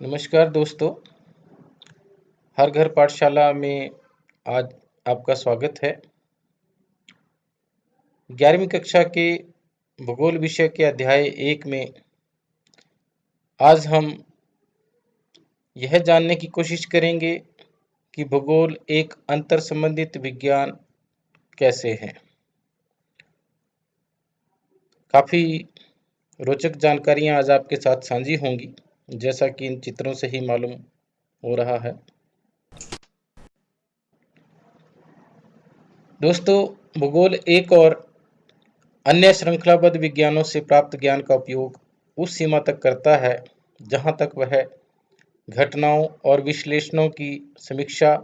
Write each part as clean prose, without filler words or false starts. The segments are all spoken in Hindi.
नमस्कार दोस्तों। हर घर पाठशाला में आज आपका स्वागत है। 11वीं कक्षा के भूगोल विषय के अध्याय 1 में आज हम यह जानने की कोशिश करेंगे कि भूगोल एक अंतर संबंधित विज्ञान कैसे है। काफ़ी रोचक जानकारियां आज आपके साथ साझी होंगी, जैसा कि इन चित्रों से ही मालूम हो रहा है। दोस्तों, भूगोल एक और अन्य श्रृंखलाबद्ध विज्ञानों से प्राप्त ज्ञान का उपयोग उस सीमा तक करता है जहाँ तक वह घटनाओं और विश्लेषणों की समीक्षा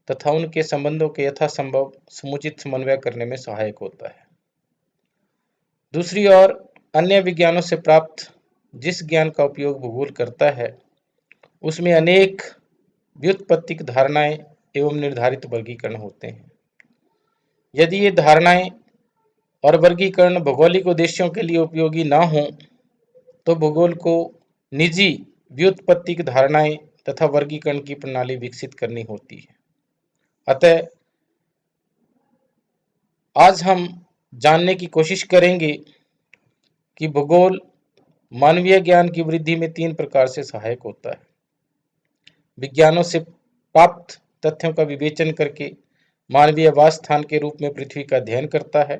तथा उनके संबंधों के यथासंभव समुचित समन्वय करने में सहायक होता है। दूसरी ओर अन्य विज्ञानों से प्राप्त जिस ज्ञान का उपयोग भूगोल करता है उसमें अनेक व्युत्पत्तिक धारणाएं एवं निर्धारित वर्गीकरण होते हैं। यदि ये धारणाएं और वर्गीकरण भौगोलिक उद्देश्यों के लिए उपयोगी न हों तो भूगोल को निजी व्युत्पत्तिक धारणाएं तथा वर्गीकरण की प्रणाली विकसित करनी होती है। अतः आज हम जानने की कोशिश करेंगे कि भूगोल मानवीय ज्ञान की वृद्धि में 3 प्रकार से सहायक होता है। विज्ञानों से प्राप्त तथ्यों का विवेचन करके मानवीय आवास स्थान के रूप में पृथ्वी का अध्ययन करता है।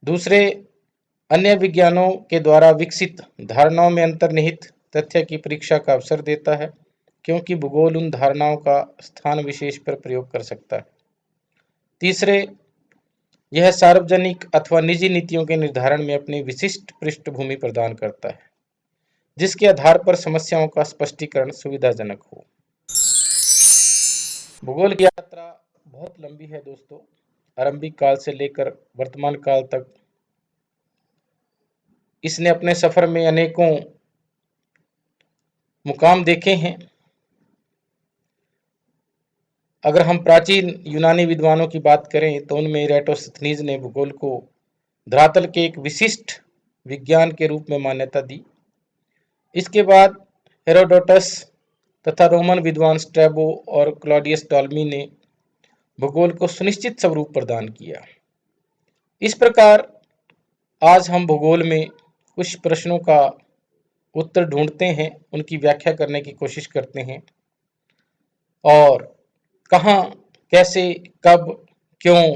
दूसरे, अन्य विज्ञानों के द्वारा विकसित धारणाओं में अंतर्निहित तथ्य की परीक्षा का अवसर देता है, क्योंकि भूगोल उन धारणाओं का स्थान विशेष पर प्रयोग कर सकता है। तीसरे, यह सार्वजनिक अथवा निजी नीतियों के निर्धारण में अपनी विशिष्ट पृष्ठभूमि प्रदान करता है, जिसके आधार पर समस्याओं का स्पष्टीकरण सुविधाजनक हो। भूगोल की यात्रा बहुत लंबी है दोस्तों। आरंभिक काल से लेकर वर्तमान काल तक इसने अपने सफर में अनेकों मुकाम देखे हैं। अगर हम प्राचीन यूनानी विद्वानों की बात करें तो उनमें इराटोस्थनीज ने भूगोल को धरातल के एक विशिष्ट विज्ञान के रूप में मान्यता दी। इसके बाद हेरोडोटस तथा रोमन विद्वान स्ट्रैबो और क्लॉडियस टॉलमी ने भूगोल को सुनिश्चित स्वरूप प्रदान किया। इस प्रकार आज हम भूगोल में कुछ प्रश्नों का उत्तर ढूंढते हैं, उनकी व्याख्या करने की कोशिश करते हैं और कहाँ, कैसे, कब, क्यों,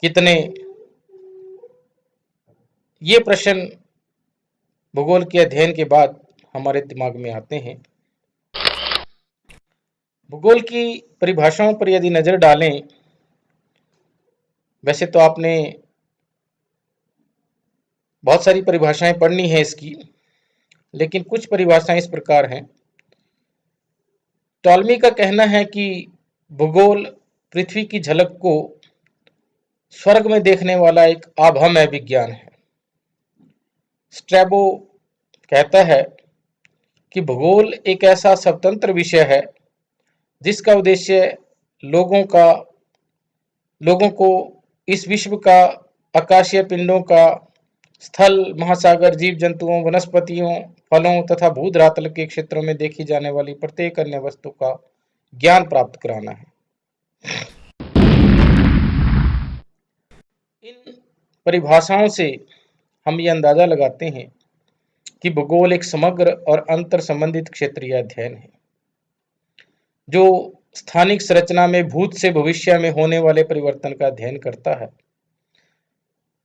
कितने, ये प्रश्न भूगोल के अध्ययन के बाद हमारे दिमाग में आते हैं। भूगोल की परिभाषाओं पर यदि नजर डालें, वैसे तो आपने बहुत सारी परिभाषाएं पढ़नी है इसकी, लेकिन कुछ परिभाषाएं इस प्रकार हैं। टॉलमी का कहना है कि भूगोल पृथ्वी की झलक को स्वर्ग में देखने वाला एक आभामय विज्ञान है। स्ट्रैबो कहता है कि भूगोल एक ऐसा स्वतंत्र विषय है जिसका उद्देश्य लोगों को इस विश्व का, आकाशीय पिंडों का, स्थल, महासागर, जीव जंतुओं, वनस्पतियों, फलों तथा भूधरातल के क्षेत्रों में देखी जाने वाली प्रत्येक अन्य वस्तु का ज्ञान प्राप्त कराना है। इन परिभाषाओं से हम ये अंदाजा लगाते हैं कि भूगोल एक समग्र और अंतर संबंधित क्षेत्रीय अध्ययन है जो स्थानिक संरचना में भूत से भविष्य में होने वाले परिवर्तन का अध्ययन करता है।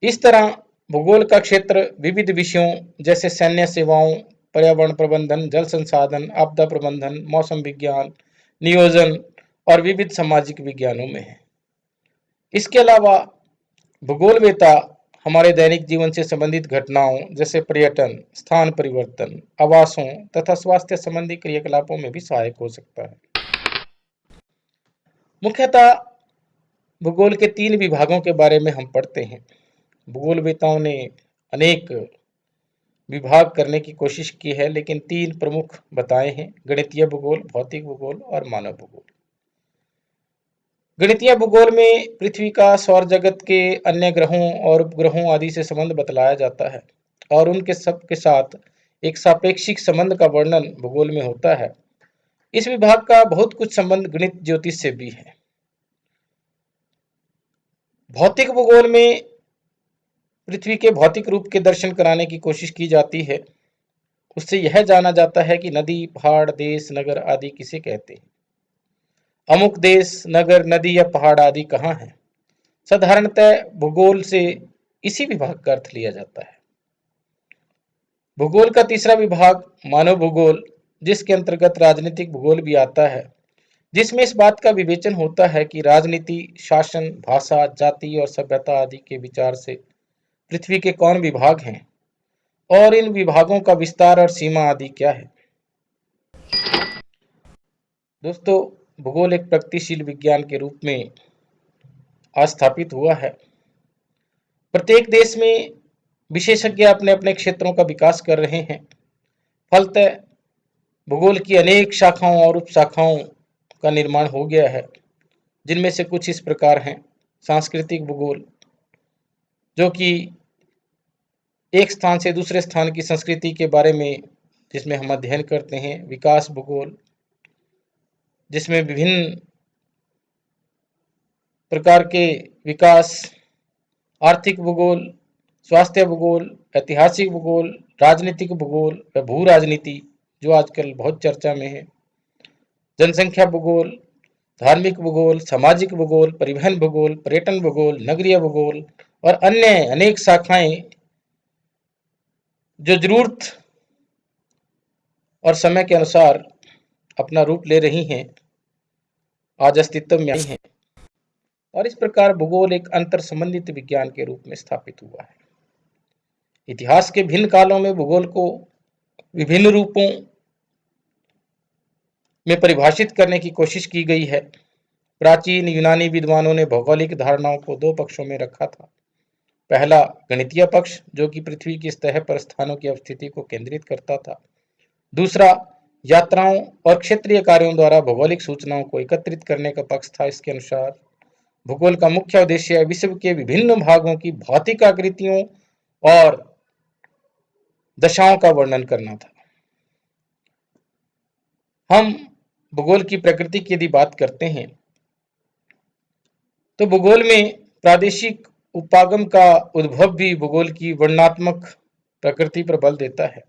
इस तरह भूगोल का क्षेत्र विविध विषयों जैसे सैन्य सेवाओं, पर्यावरण प्रबंधन, जल संसाधन, आपदा प्रबंधन, मौसम विज्ञान, नियोजन और विविध सामाजिक विज्ञानों में है। इसके अलावा भूगोलवेत्ता हमारे दैनिक जीवन से संबंधित घटनाओं जैसे पर्यटन, स्थान परिवर्तन, आवासों तथा स्वास्थ्य संबंधी क्रियाकलापों में भी सहायक हो सकता है। मुख्यतः भूगोल के 3 विभागों के बारे में हम पढ़ते हैं। भूगोलवेत्ताओं ने अनेक विभाग करने की कोशिश की है, लेकिन 3 प्रमुख बताए हैं: गणितीय भूगोल, भौतिक भूगोल और मानव भूगोल। गणितीय भूगोल में पृथ्वी का सौर जगत के अन्य ग्रहों और उपग्रहों आदि से संबंध बतलाया जाता है और उनके सब के साथ एक सापेक्षिक संबंध का वर्णन भूगोल में होता है। इस विभाग का बहुत कुछ संबंध गणित ज्योतिष से भी है। भौतिक भूगोल में पृथ्वी के भौतिक रूप के दर्शन कराने की कोशिश की जाती है। उससे यह जाना जाता है कि नदी, पहाड़, देश, नगर आदि किसे कहते हैं। अमुक देश, नगर, नदी या पहाड़ आदि कहाँ हैं। साधारणतः भूगोल से इसी विभाग का अर्थ लिया जाता है। भूगोल का तीसरा विभाग मानव भूगोल, जिसके अंतर्गत राजनीतिक भूगोल भी आता है, जिसमें इस बात का विवेचन होता है कि राजनीति, शासन, भाषा, जाति और सभ्यता आदि के विचार से पृथ्वी के कौन विभाग हैं और इन विभागों का विस्तार और सीमा आदि क्या है। दोस्तों, भूगोल एक प्रगतिशील विज्ञान के रूप में आज स्थापित हुआ है। प्रत्येक देश में विशेषज्ञ अपने अपने क्षेत्रों का विकास कर रहे हैं। फलतः भूगोल की अनेक शाखाओं और उपशाखाओं का निर्माण हो गया है, जिनमें से कुछ इस प्रकार हैं। सांस्कृतिक भूगोल, जो कि एक स्थान से दूसरे स्थान की संस्कृति के बारे में जिसमें हम अध्ययन करते हैं। विकास भूगोल, जिसमें विभिन्न प्रकार के विकास, आर्थिक भूगोल, स्वास्थ्य भूगोल, ऐतिहासिक भूगोल, राजनीतिक भूगोल व भू राजनीति, जो आजकल बहुत चर्चा में है, जनसंख्या भूगोल, धार्मिक भूगोल, सामाजिक भूगोल, परिवहन भूगोल, पर्यटन भूगोल, नगरीय भूगोल और अन्य अनेक शाखाएं जो जरूरत और समय के अनुसार अपना रूप ले रही हैं, आज अस्तित्व में आई हैं। और इस प्रकार भूगोल एक अंतर संबंधित विज्ञान के रूप में स्थापित हुआ है। इतिहास के भिन्न कालों में भूगोल को विभिन्न रूपों में परिभाषित करने की कोशिश की गई है। प्राचीन यूनानी विद्वानों ने भौगोलिक धारणाओं को दो पक्षों में रखा था। पहला गणितीय पक्ष, जो कि पृथ्वी की सतह पर स्थानों की अवस्थिति को केंद्रित करता था। दूसरा यात्राओं और क्षेत्रीय कार्यों द्वारा भौगोलिक सूचनाओं को एकत्रित करने का पक्ष था। इसके अनुसार भूगोल का मुख्य उद्देश्य विश्व के विभिन्न भागों की भौतिक आकृतियों और दशाओं का वर्णन करना था। हम भूगोल की प्रकृति की यदि बात करते हैं तो भूगोल में प्रादेशिक उपागम का उद्भव भी भूगोल की वर्णनात्मक प्रकृति पर बल देता है।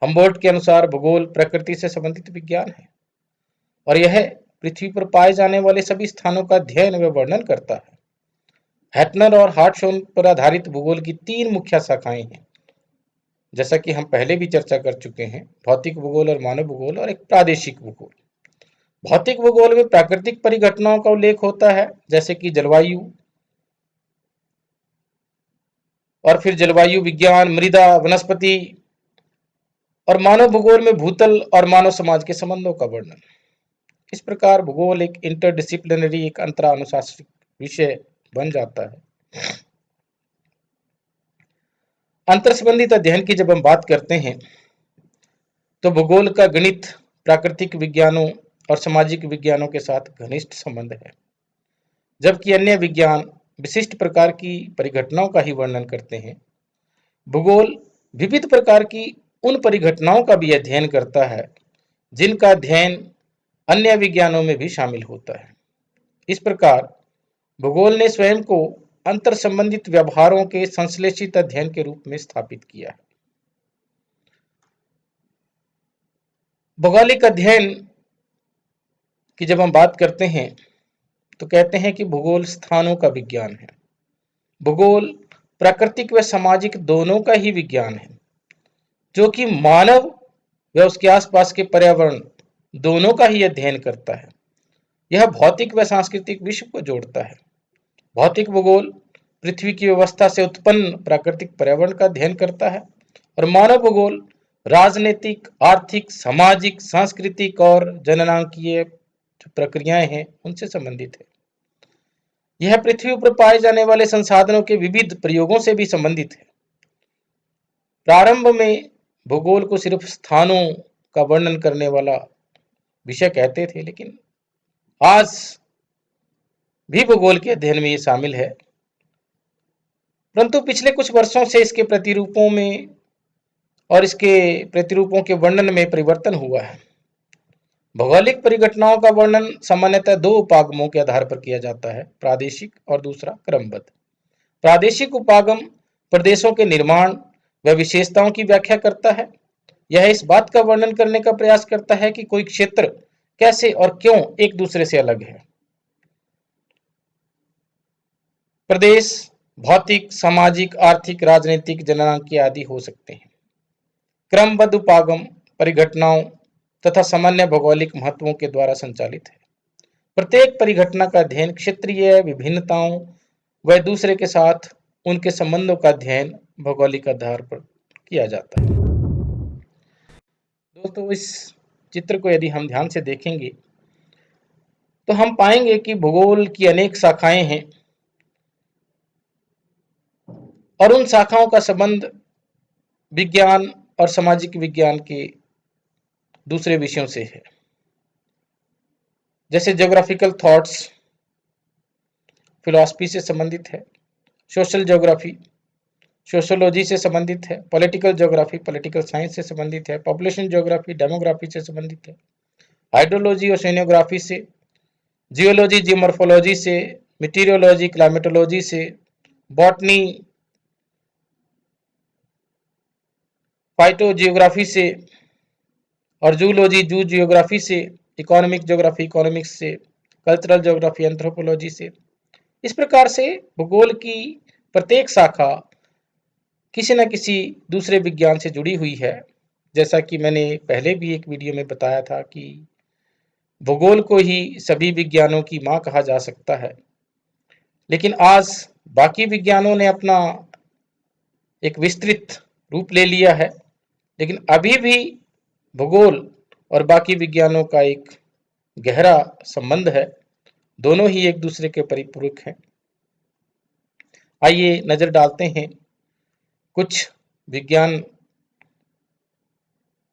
हम्बोल्ट के अनुसार भूगोल प्रकृति से संबंधित विज्ञान है और यह पृथ्वी पर पाए जाने वाले सभी स्थानों का अध्ययन व वर्णन करता है। हैटनर और हार्टशॉन पर आधारित भूगोल की तीन मुख्य शाखाएं हैं, जैसा कि हम पहले भी चर्चा कर चुके हैं। भौतिक भूगोल और मानव भूगोल और एक प्रादेशिक भूगोल। भौतिक भूगोल में प्राकृतिक परिघटनाओं का उल्लेख होता है, जैसे कि जलवायु, और फिर जलवायु विज्ञान, मृदा, वनस्पति। और मानव भूगोल में भूतल और मानव समाज के संबंधों का वर्णन। इस प्रकार भूगोल एक इंटरडिसिप्लिनरी, एक अंतरानुशासनिक विषय बन जाता है। अंतर संबंधित अध्ययन की जब हम बात करते हैं तो भूगोल का गणित प्राकृतिक विज्ञानों और सामाजिक विज्ञानों के साथ घनिष्ठ संबंध है, जबकि अन्य विज्ञान विशिष्ट प्रकार की परिघटनाओं का ही वर्णन करते हैं। भूगोल विविध प्रकार की उन परिघटनाओं का भी अध्ययन करता है जिनका अध्ययन अन्य विज्ञानों में भी शामिल होता है। इस प्रकार भूगोल ने स्वयं को अंतर संबंधित व्यवहारों के संश्लेषित अध्ययन के रूप में स्थापित किया है। भौगोलिक अध्ययन की जब हम बात करते हैं तो कहते हैं कि भूगोल स्थानों का विज्ञान है। भूगोल प्राकृतिक व सामाजिक दोनों का ही विज्ञान है, जो कि मानव व उसके आसपास के पर्यावरण दोनों का ही अध्ययन करता है। यह भौतिक व सांस्कृतिक विश्व को जोड़ता है। भौतिक भूगोल पृथ्वी की व्यवस्था से उत्पन्न प्राकृतिक पर्यावरण का अध्ययन करता है और मानव भूगोल राजनीतिक, आर्थिक, सामाजिक, सांस्कृतिक और जननांकीय जो प्रक्रियाएं हैं उनसे संबंधित है। यह पृथ्वी पर पाए जाने वाले संसाधनों के विविध प्रयोगों से भी संबंधित है। प्रारंभ में भूगोल को सिर्फ स्थानों का वर्णन करने वाला विषय कहते थे, लेकिन आज भी भूगोल के अध्ययन में ये शामिल है। परंतु पिछले कुछ वर्षों से इसके प्रतिरूपों में और इसके प्रतिरूपों के वर्णन में परिवर्तन हुआ है। भौगोलिक परिघटनाओं का वर्णन सामान्यतः दो उपागमों के आधार पर किया जाता है, प्रादेशिक और दूसरा क्रमबद्ध। प्रादेशिक उपागम प्रदेशों के निर्माण व विशेषताओं की व्याख्या करता है। यह इस बात का वर्णन करने का प्रयास करता है कि कोई क्षेत्र कैसे और क्यों एक दूसरे से अलग है। प्रदेश भौतिक, सामाजिक, आर्थिक, राजनीतिक, जननांकीय आदि हो सकते हैं। क्रमबद्ध उपागम परिघटनाओं तथा सामान्य भौगोलिक महत्वों के द्वारा संचालित है। प्रत्येक परिघटना का अध्ययन क्षेत्रीय विभिन्नताओं व दूसरे के साथ उनके संबंधों का अध्ययन भौगोलिक आधार पर किया जाता है। दोस्तों, इस चित्र को यदि हम ध्यान से देखेंगे तो हम पाएंगे कि भूगोल की अनेक शाखाएं हैं और उन शाखाओं का संबंध विज्ञान और सामाजिक विज्ञान के दूसरे विषयों से है। जैसे ज्योग्राफिकल थॉट्स फिलॉसफी से संबंधित है, सोशल ज्योग्राफी सोशियोलॉजी से संबंधित है, पॉलिटिकल ज्योग्राफी पॉलिटिकल साइंस से संबंधित है, पॉपुलेशन ज्योग्राफी डेमोग्राफी से संबंधित है, हाइड्रोलॉजी ओशिनियोग्राफी से, जियोलॉजी जियोमॉर्फोलॉजी से, मीटीरियोलॉजी क्लाइमेटोलॉजी से, बॉटनी फाइटोजियोग्राफी से और जूलॉजी जू जियोग्राफी से, इकोनॉमिक ज्योग्राफी इकोनॉमिक्स से, कल्चरल ज्योग्राफी एंथ्रोपोलॉजी से। इस प्रकार से भूगोल की प्रत्येक शाखा किसी न किसी दूसरे विज्ञान से जुड़ी हुई है। जैसा कि मैंने पहले भी एक वीडियो में बताया था कि भूगोल को ही सभी विज्ञानों की मां कहा जा सकता है, लेकिन आज बाकी विज्ञानों ने अपना एक विस्तृत रूप ले लिया है, लेकिन अभी भी भूगोल और बाकी विज्ञानों का एक गहरा संबंध है। दोनों ही एक दूसरे के परिपूरक हैं। आइए नजर डालते हैं कुछ विज्ञान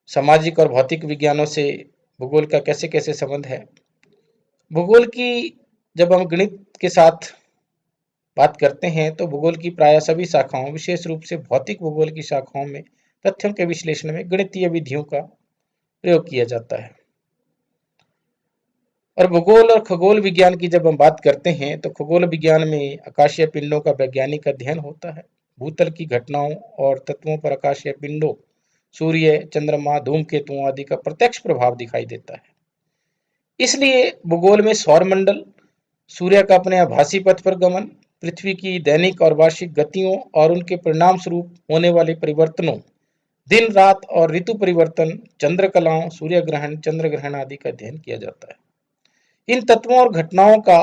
सामाजिक और भौतिक विज्ञानों से भूगोल का कैसे कैसे संबंध है। भूगोल की जब हम गणित के साथ बात करते हैं तो भूगोल की प्राय सभी शाखाओं, विशेष रूप से भौतिक भूगोल की शाखाओं में तथ्यों के विश्लेषण में गणितीय विधियों का प्रयोग किया जाता है। और भूगोल और खगोल विज्ञान की जब हम बात करते हैं तो खगोल विज्ञान में आकाशीय पिंडों का वैज्ञानिक अध्ययन होता है। भूतल की घटनाओं और तत्वों पर आकाशीय पिंडों, सूर्य, चंद्रमा, धूमकेतुओं आदि का प्रत्यक्ष प्रभाव दिखाई देता है। इसलिए भूगोल में सौरमंडल, सूर्य का अपने आभासी पथ पर गमन, पृथ्वी की दैनिक और वार्षिक गतियों और उनके परिणाम स्वरूप होने वाले परिवर्तनों, दिन रात और ऋतु परिवर्तन, चंद्रकलाओं, सूर्य ग्रहण, चंद्र ग्रहण आदि का अध्ययन किया जाता है। इन तत्वों और घटनाओं का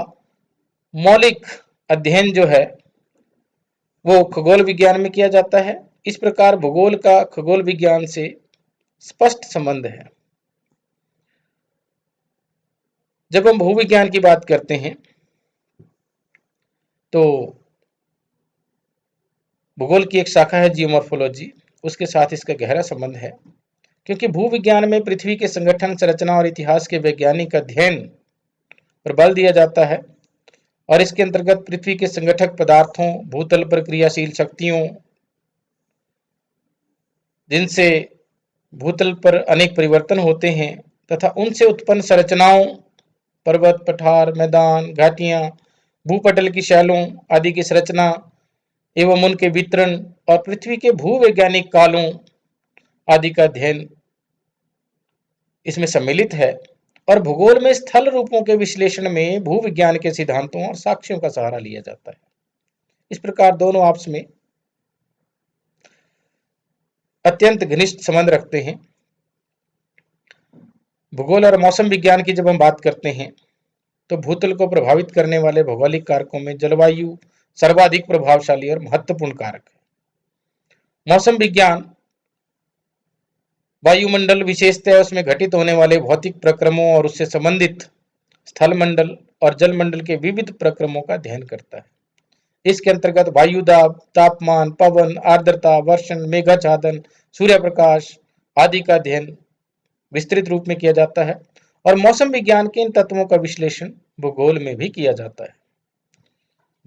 मौलिक अध्ययन जो है वो खगोल विज्ञान में किया जाता है। इस प्रकार भूगोल का खगोल विज्ञान से स्पष्ट संबंध है। जब हम भूविज्ञान की बात करते हैं तो भूगोल की एक शाखा है जियोमॉर्फोलॉजी, उसके साथ इसका गहरा संबंध है, क्योंकि भूविज्ञान में पृथ्वी के संगठन, संरचना और इतिहास के वैज्ञानिक अध्ययन पर बल दिया जाता है और इसके अंतर्गत पृथ्वी के संगठक पदार्थों, भूतल पर क्रियाशील शक्तियों, जिनसे भूतल पर अनेक परिवर्तन होते हैं, तथा उनसे उत्पन्न संरचनाओं, पर्वत, पठार, मैदान, घाटियां, भूपटल की शैलों आदि की संरचना एवं उनके वितरण और पृथ्वी के भूवैज्ञानिक कालों आदि का अध्ययन इसमें सम्मिलित है। और भूगोल में स्थल रूपों के विश्लेषण में भूविज्ञान के सिद्धांतों और साक्ष्यों का सहारा लिया जाता है। इस प्रकार दोनों आपस में अत्यंत घनिष्ठ संबंध रखते हैं। भूगोल और मौसम विज्ञान की जब हम बात करते हैं तो भूतल को प्रभावित करने वाले भौगोलिक कारकों में जलवायु सर्वाधिक प्रभावशाली और महत्वपूर्ण कारक है। मौसम विज्ञान वायुमंडल, विशेषतः उसमें घटित होने वाले भौतिक प्रक्रमों और उससे संबंधित स्थल मंडल और जल मंडल के विविध प्रक्रमों का अध्ययन करता है। इसके अंतर्गत वायुदाब, तापमान, पवन, आर्द्रता, वर्षण, मेघाच्छादन, सूर्य प्रकाश आदि का अध्ययन विस्तृत रूप में किया जाता है। और मौसम विज्ञान के इन तत्वों का विश्लेषण भूगोल में भी किया जाता है।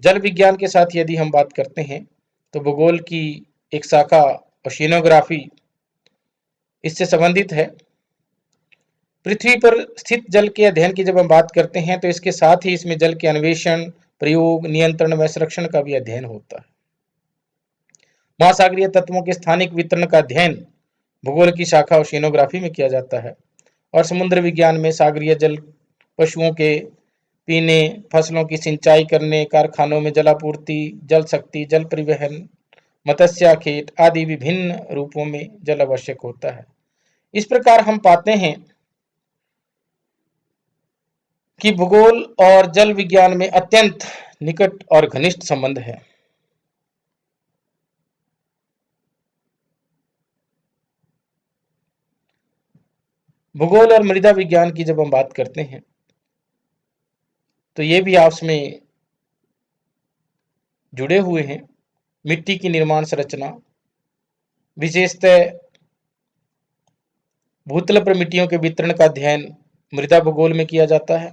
जल विज्ञान के साथ यदि हम बात करते हैं तो भूगोल की एक शाखा ओशिनोग्राफी इससे संबंधित है। पृथ्वी पर स्थित जल के अध्ययन की जब हम बात करते हैं तो इसके साथ ही इसमें जल के अन्वेषण, प्रयोग, नियंत्रण व संरक्षण का भी अध्ययन होता है। महासागरीय तत्वों के स्थानिक वितरण का अध्ययन भूगोल की शाखा ओशिनोग्राफी में किया जाता है। और समुद्र विज्ञान में सागरीय जल पशुओं के पीने, फसलों की सिंचाई करने, कारखानों में जलापूर्ति, जल शक्ति, जल परिवहन, मत्स्य खेत आदि विभिन्न रूपों में जल आवश्यक होता है। इस प्रकार हम पाते हैं कि भूगोल और जल विज्ञान में अत्यंत निकट और घनिष्ठ संबंध है। भूगोल और मृदा विज्ञान की जब हम बात करते हैं तो ये भी आपस में जुड़े हुए हैं। मिट्टी की निर्माण संरचना, विशेषतः भूतल पर मिट्टियों के वितरण का अध्ययन मृदा भूगोल में किया जाता है।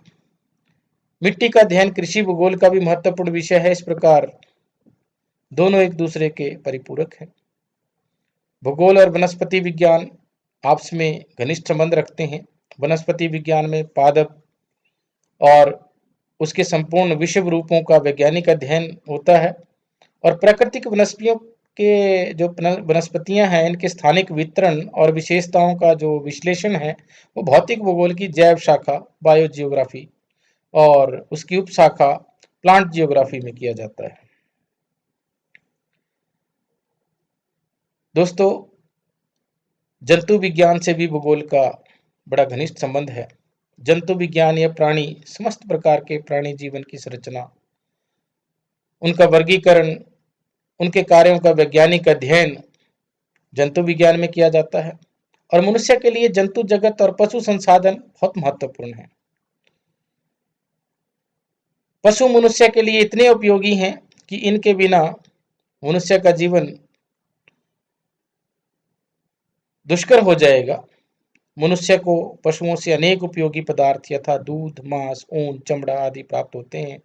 मिट्टी का अध्ययन कृषि भूगोल का भी महत्वपूर्ण विषय है। इस प्रकार दोनों एक दूसरे के परिपूरक हैं। भूगोल और वनस्पति विज्ञान आपस में घनिष्ठ संबंध रखते हैं। वनस्पति विज्ञान में पादप और उसके संपूर्ण विषम रूपों का वैज्ञानिक अध्ययन होता है। और प्राकृतिक वनस्पतियों के जो वनस्पतियां हैं, इनके स्थानिक वितरण और विशेषताओं का जो विश्लेषण है वो भौतिक भूगोल की जैव शाखा बायो जियोग्राफी और उसकी उप शाखा प्लांट जियोग्राफी में किया जाता है। दोस्तों, जंतु विज्ञान से भी भूगोल का बड़ा घनिष्ठ संबंध है। जंतु विज्ञान या प्राणी, समस्त प्रकार के प्राणी जीवन की संरचना, उनका वर्गीकरण, उनके कार्यों का वैज्ञानिक अध्ययन जंतु विज्ञान में किया जाता है। और मनुष्य के लिए जंतु जगत और पशु संसाधन बहुत महत्वपूर्ण है। पशु मनुष्य के लिए इतने उपयोगी हैं कि इनके बिना मनुष्य का जीवन दुष्कर हो जाएगा। मनुष्य को पशुओं से अनेक उपयोगी पदार्थ यथा दूध, मांस, ऊन, चमड़ा आदि प्राप्त होते हैं।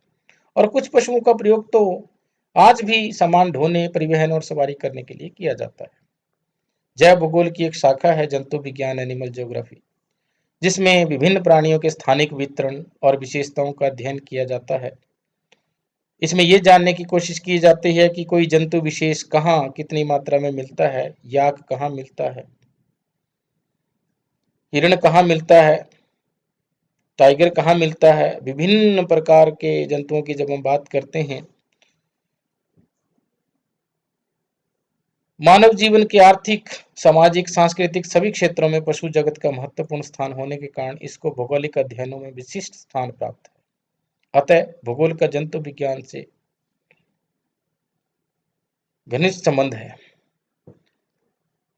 और कुछ पशुओं का प्रयोग तो आज भी सामान ढोने, परिवहन और सवारी करने के लिए किया जाता है। जैव भूगोल की एक शाखा है जंतु विज्ञान, एनिमल ज्योग्राफी, जिसमें विभिन्न प्राणियों के स्थानिक वितरण और विशेषताओं का अध्ययन किया जाता है। इसमें यह जानने की कोशिश की जाती है कि कोई जंतु विशेष कहाँ, कितनी मात्रा में मिलता है, याक कहाँ मिलता है, हिरण कहाँ मिलता है, टाइगर कहाँ मिलता है। विभिन्न प्रकार के जंतुओं की जब हम बात करते हैं, मानव जीवन के आर्थिक, सामाजिक, सांस्कृतिक सभी क्षेत्रों में पशु जगत का महत्वपूर्ण स्थान होने के कारण इसको भौगोलिक अध्ययनों में विशिष्ट स्थान प्राप्त है। अतः भूगोल का जंतु विज्ञान से घनिष्ठ संबंध है।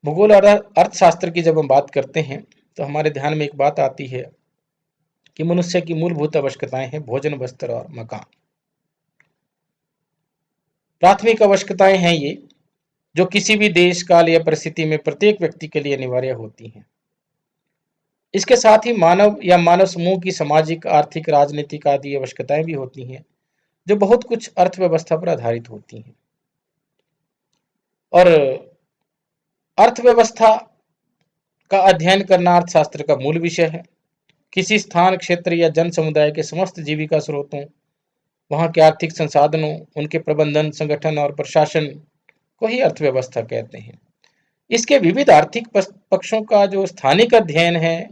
भूगोल और अर्थशास्त्र की जब हम बात करते हैं तो हमारे ध्यान में एक बात आती है कि मनुष्य की मूलभूत आवश्यकताएं हैं भोजन, वस्त्र और मकान। प्राथमिक आवश्यकताएं हैं ये, जो किसी भी देश, काल या परिस्थिति में प्रत्येक व्यक्ति के लिए अनिवार्य होती हैं। इसके साथ ही मानव या मानव समूह की सामाजिक, आर्थिक, राजनीतिक आदि आवश्यकताएं भी होती हैं, जो बहुत कुछ अर्थव्यवस्था पर आधारित होती हैं। और अर्थव्यवस्था का अध्ययन करना अर्थशास्त्र का मूल विषय है। किसी स्थान, क्षेत्र या जन समुदाय के समस्त जीविका स्रोतों, वहां के आर्थिक संसाधनों, उनके प्रबंधन, संगठन और प्रशासन को ही अर्थव्यवस्था कहते हैं। इसके विविध आर्थिक पक्षों का जो स्थानिक अध्ययन है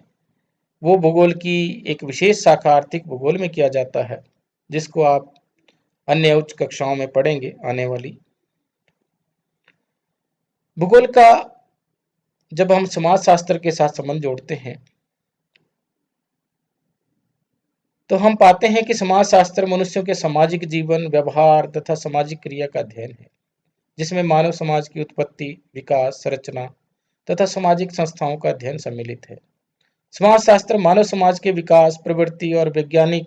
वो भूगोल की एक विशेष शाखा आर्थिक भूगोल में किया जाता है, जिसको आप अन्य उच्च कक्षाओं में पढ़ेंगे आने वाली। भूगोल का जब हम समाजशास्त्र के साथ संबंध जोड़ते हैं तो हम पाते हैं कि समाजशास्त्र मनुष्यों के सामाजिक जीवन, व्यवहार तथा सामाजिक क्रिया का अध्ययन है, जिसमें मानव समाज की उत्पत्ति, विकास, संरचना तथा सामाजिक संस्थाओं का अध्ययन सम्मिलित है। समाजशास्त्र मानव समाज के विकास, प्रवृत्ति और वैज्ञानिक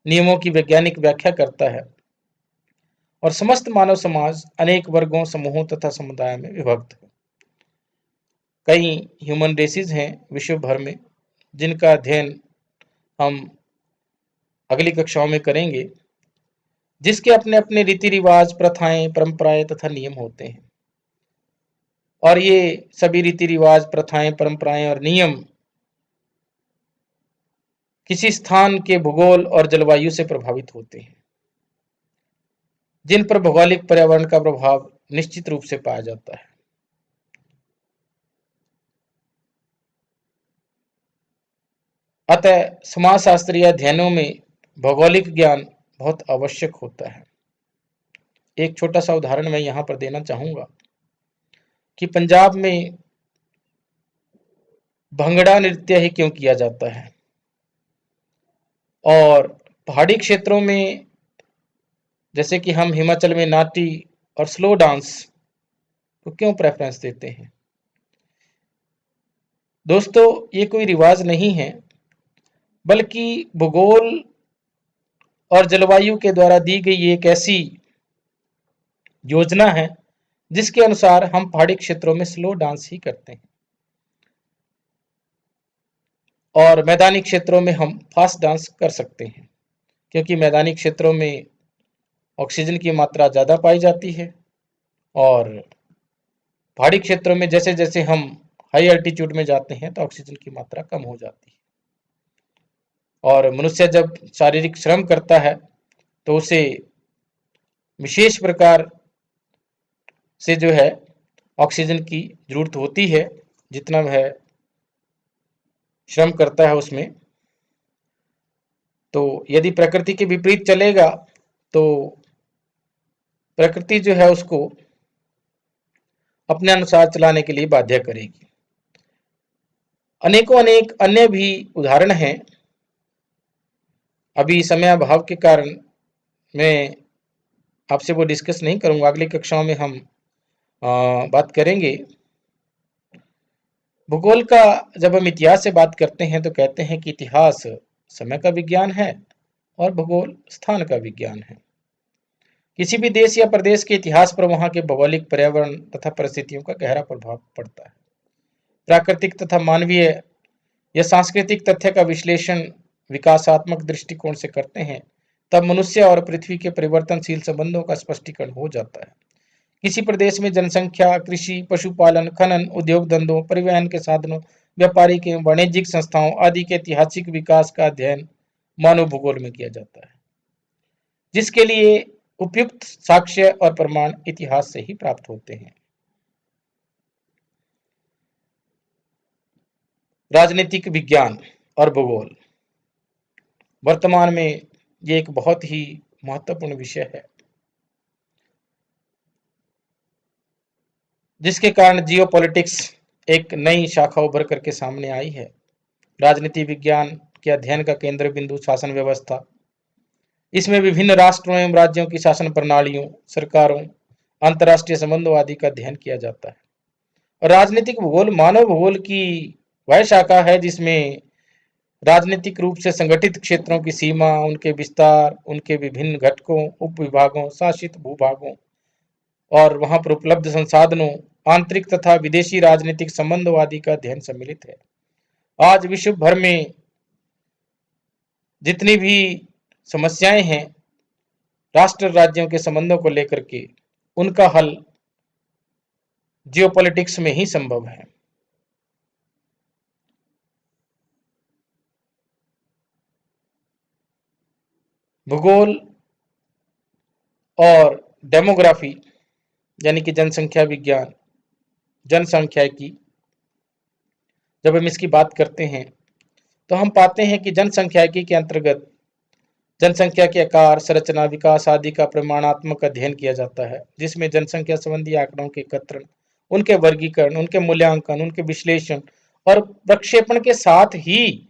नियमों की वैज्ञानिक व्याख्या करता है। और समस्त मानव समाज अनेक वर्गों, समूहों तथा समुदायों में विभक्त है। कई ह्यूमन रेसिस हैं विश्व भर में, जिनका अध्ययन हम अगली कक्षाओं में करेंगे, जिसके अपने अपने रीति रिवाज, प्रथाएं, परंपराएं तथा नियम होते हैं। और ये सभी रीति रिवाज, प्रथाएं, परंपराएं और नियम किसी स्थान के भूगोल और जलवायु से प्रभावित होते हैं, जिन पर भौगोलिक पर्यावरण का प्रभाव निश्चित रूप से पाया जाता है। अतः समाजशास्त्रीय अध्ययनों में भौगोलिक ज्ञान बहुत आवश्यक होता है। एक छोटा सा उदाहरण मैं यहाँ पर देना चाहूँगा कि पंजाब में भंगड़ा नृत्य ही क्यों किया जाता है, और पहाड़ी क्षेत्रों में जैसे कि हम हिमाचल में नाटी और स्लो डांस को क्यों प्रेफरेंस देते हैं। दोस्तों, ये कोई रिवाज नहीं है, बल्कि भूगोल और जलवायु के द्वारा दी गई एक ऐसी योजना है जिसके अनुसार हम पहाड़ी क्षेत्रों में स्लो डांस ही करते हैं और मैदानी क्षेत्रों में हम फास्ट डांस कर सकते हैं, क्योंकि मैदानी क्षेत्रों में ऑक्सीजन की मात्रा ज़्यादा पाई जाती है और पहाड़ी क्षेत्रों में जैसे जैसे हम हाई एल्टीट्यूड में जाते हैं तो ऑक्सीजन की मात्रा कम हो जाती है, और मनुष्य जब शारीरिक श्रम करता है तो उसे विशेष प्रकार से जो है ऑक्सीजन की जरूरत होती है, जितना वह श्रम करता है उसमें। तो यदि प्रकृति के विपरीत चलेगा तो प्रकृति जो है उसको अपने अनुसार चलाने के लिए बाध्य करेगी। अनेकों अनेक अन्य भी उदाहरण हैं। अभी समय अभाव के कारण मैं आपसे वो डिस्कस नहीं करूंगा, अगली कक्षाओं में हम बात करेंगे। भूगोल का जब हम इतिहास से बात करते हैं तो कहते हैं कि इतिहास समय का विज्ञान है और भूगोल स्थान का विज्ञान है। किसी भी देश या प्रदेश के इतिहास पर वहां के भौगोलिक, पर्यावरण तथा परिस्थितियों का गहरा प्रभाव पड़ता है। प्राकृतिक तथा मानवीय या सांस्कृतिक तथ्य का विश्लेषण विकासात्मक दृष्टिकोण से करते हैं, तब मनुष्य और पृथ्वी के परिवर्तनशील संबंधों का स्पष्टीकरण हो जाता है। किसी प्रदेश में जनसंख्या, कृषि, पशुपालन, खनन, उद्योग धंधों, परिवहन के साधनों, व्यापारिक एवं वाणिज्यिक संस्थाओं आदि के ऐतिहासिक विकास का अध्ययन मानव भूगोल में किया जाता है, जिसके लिए उपयुक्त साक्ष्य और प्रमाण इतिहास से ही प्राप्त होते हैं। राजनीतिक विज्ञान और भूगोल वर्तमान में ये एक बहुत ही महत्वपूर्ण विषय है, जिसके कारण जियोपॉलिटिक्स एक नई शाखा उभर करके सामने आई है। राजनीति विज्ञान के अध्ययन का केंद्र बिंदु शासन व्यवस्था। इसमें विभिन्न राष्ट्रों एवं राज्यों की शासन प्रणालियों, सरकारों, अंतर्राष्ट्रीय संबंधों आदि का अध्ययन किया जाता है। और राजनीतिक भूगोल मानव भूगोल की वह शाखा है जिसमें राजनीतिक रूप से संगठित क्षेत्रों की सीमा, उनके विस्तार, उनके विभिन्न घटकों, उप विभागों, शासित भूभागों और वहां पर उपलब्ध संसाधनों, आंतरिक तथा विदेशी राजनीतिक संबंधों आदि का अध्ययन सम्मिलित है। आज विश्व भर में जितनी भी समस्याएं हैं राष्ट्र राज्यों के संबंधों को लेकर के, उनका हल जियोपॉलिटिक्स में ही संभव है। भूगोल और डेमोग्राफी यानी कि जनसंख्या विज्ञान, जनसांख्यिकी, जब हम इसकी बात करते हैं तो हम पाते हैं कि जनसांख्यिकी के अंतर्गत जनसंख्या के आकार, संरचना, विकास आदि का प्रमाणात्मक अध्ययन किया जाता है, जिसमें जनसंख्या संबंधी आंकड़ों के एकत्रण, उनके वर्गीकरण, उनके मूल्यांकन, उनके विश्लेषण और प्रक्षेपण के साथ ही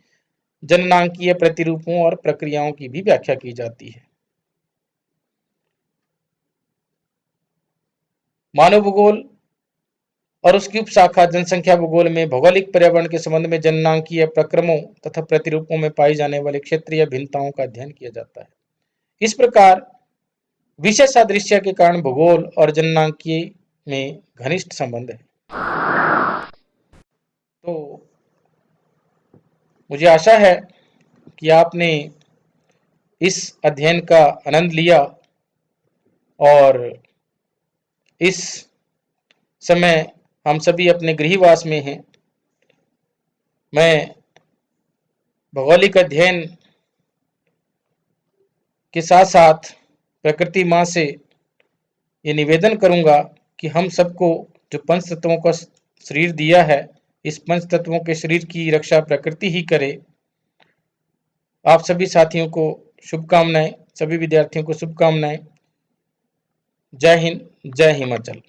जननांकीय प्रतिरूपों और प्रक्रियाओं की भी व्याख्या की जाती है। मानव भूगोल और उसकी उपशाखा जनसंख्या भूगोल में भौगोलिक पर्यावरण के संबंध में जननांकीय प्रक्रमों तथा प्रतिरूपों में पाई जाने वाले क्षेत्रीय भिन्नताओं का अध्ययन किया जाता है। इस प्रकार विषय सादृश्य के कारण भूगोल और जननांकीय में घनिष्ठ संबंध है। तो मुझे आशा है कि आपने इस अध्ययन का आनंद लिया और इस समय हम सभी अपने गृहवास में हैं। मैं भौगोलिक अध्ययन के साथ साथ प्रकृति माँ से ये निवेदन करूंगा कि हम सबको जो पंच तत्वों का शरीर दिया है, इस पंच तत्वों के शरीर की रक्षा प्रकृति ही करे। आप सभी साथियों को शुभकामनाएं, सभी विद्यार्थियों को शुभकामनाएं। जय हिंद, जय हिमाचल।